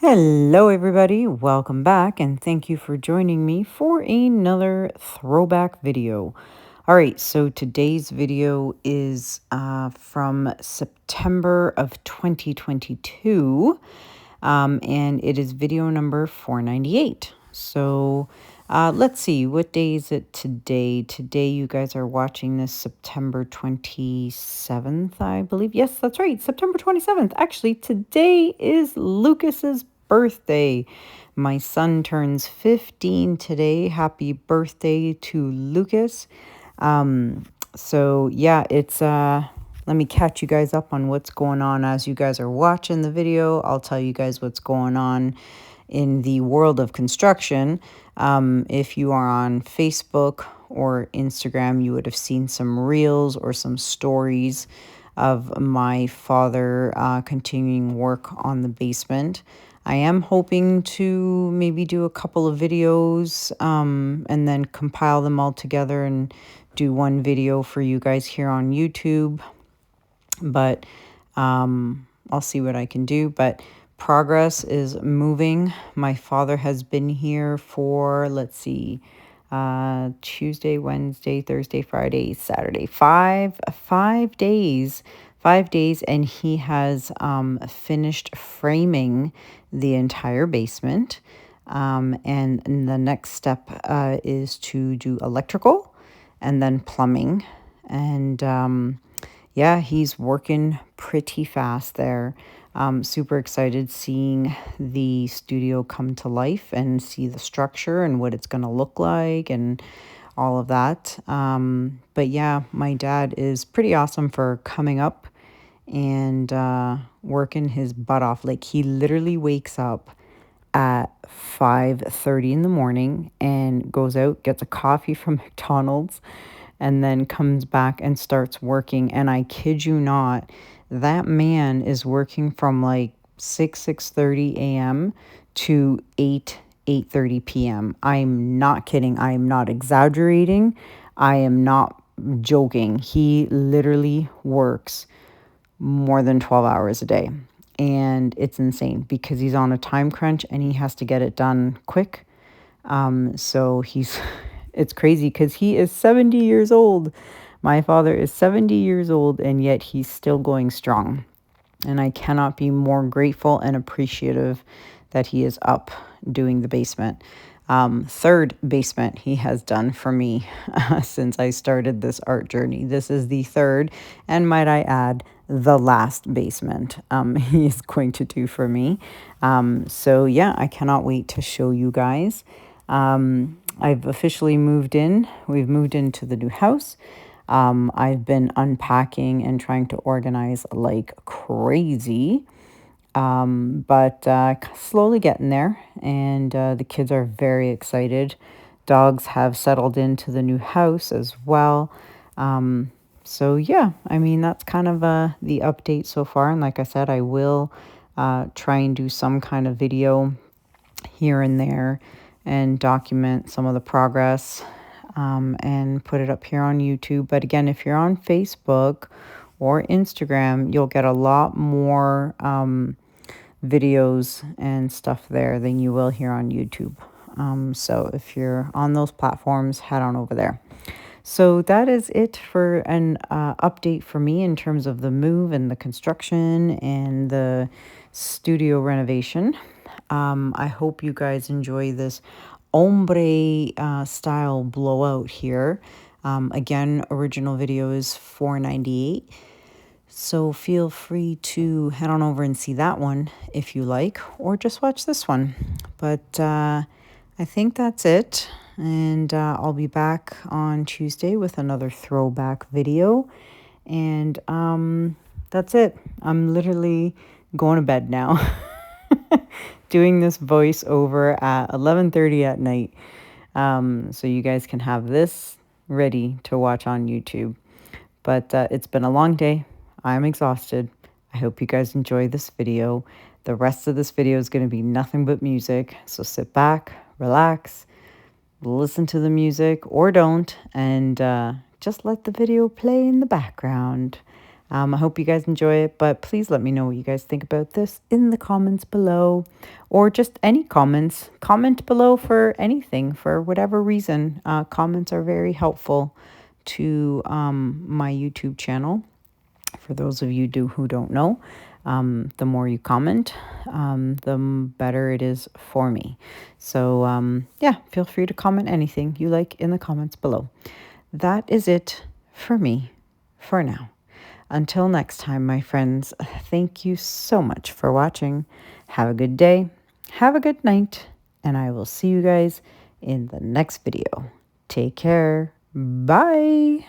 Hello, everybody. Welcome back, and thank you for joining me for another throwback video. All right, so today's video is from September of 2022, and it is video number 498. So let's see, what day is it today? Today, you guys are watching this September 27th, I believe. Yes, that's right, September 27th. Actually, today is Lucas's birthday. My son turns 15 today. Happy birthday to Lucas. So yeah, it's let me catch you guys up on what's going on as you guys are watching the video. I'll tell you guys what's going on in the world of construction. If you are on Facebook or Instagram, you would have seen some reels or some stories of my father continuing work on the basement. I am hoping to maybe do a couple of videos and then compile them all together and do one video for you guys here on YouTube. But I'll see what I can do. But progress is moving. My father has been here for, let's see, Tuesday, Wednesday, Thursday, Friday, Saturday, five days. 5 days, and he has finished framing the entire basement. And the next step is to do electrical and then plumbing. And yeah, he's working pretty fast there. Super excited seeing the studio come to life and see the structure and what it's going to look like and all of that. But yeah, my dad is pretty awesome for coming up and working his butt off. Like, he literally wakes up at 5:30 in the morning and goes out, gets a coffee from McDonald's, and then comes back and starts working. And I kid you not, that man is working from like 6:30 a.m. to 8:30 p.m. I'm not kidding. I am not exaggerating. I am not joking. He literally works more than 12 hours a day. And it's insane because he's on a time crunch and he has to get it done quick. So it's crazy because he is 70 years old. My father is 70 years old, and yet he's still going strong. And I cannot be more grateful and appreciative that he is up doing the basement. Third basement he has done for me since I started this art journey. This is the third, and might I add, the last basement he is going to do for me. So yeah, I cannot wait to show you guys. I've officially moved in. We've moved into the new house. I've been unpacking and trying to organize like crazy. But slowly getting there, and the kids are very excited. Dogs have settled into the new house as well. So yeah, I mean, that's kind of the update so far. And like I said, I will try and do some kind of video here and there and document some of the progress and put it up here on YouTube. But again, if you're on Facebook or Instagram, you'll get a lot more videos and stuff there than you will here on YouTube. So if you're on those platforms, head on over there. So that is it for an update for me in terms of the move and the construction and the studio renovation. I hope you guys enjoy this ombre style blowout here. Again, original video is $4.98. So feel free to head on over and see that one if you like, or just watch this one. But I think that's it. And I'll be back on Tuesday with another throwback video. And that's it. I'm literally going to bed now. Doing this voiceover at 11:30 at night. So you guys can have this ready to watch on YouTube. But it's been a long day. I'm exhausted. I hope you guys enjoy this video. The rest of this video is going to be nothing but music. So sit back, relax, listen to the music or don't, and just let the video play in the background. I hope you guys enjoy it, but please let me know what you guys think about this in the comments below, or just any comments. Comment below for anything, for whatever reason. Comments are very helpful to my YouTube channel. For those of you who don't know, the more you comment, the better it is for me. So yeah, feel free to comment anything you like in the comments below. That is it for me for now. Until next time, my friends, thank you so much for watching. Have a good day, have a good night, and I will see you guys in the next video. Take care. Bye.